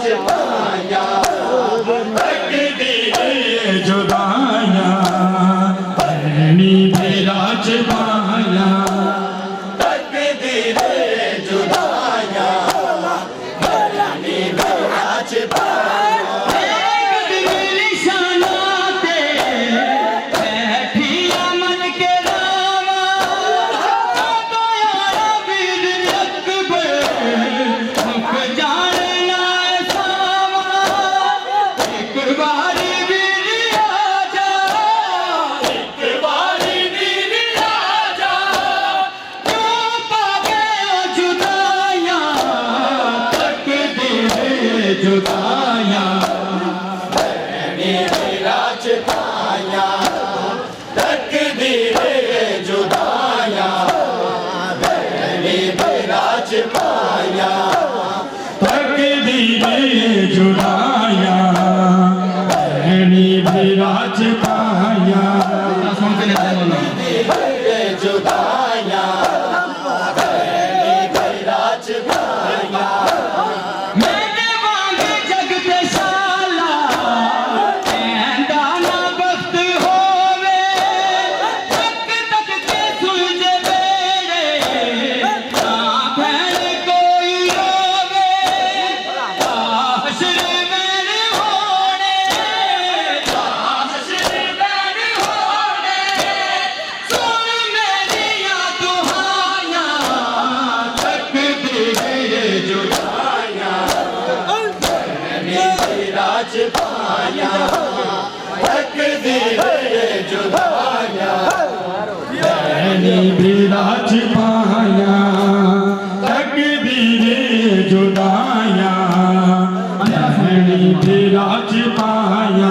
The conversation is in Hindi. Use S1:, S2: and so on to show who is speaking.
S1: पाया तकदीर जुदाया बहनी बिराज पाया तकदीर जुदाया बहनी बिराज पाया जुदाया बहनी बिराज पाया तकदीर जुदाया बहनी बिराज पाया तकदीर जुदाया बहनी बिराज पाया जुदाया बहनी बिराज पाया बिराज पाया तकदीर जुदाया बहनी बिराज पाया तकदीर जुदाया बहनी बिराज पाया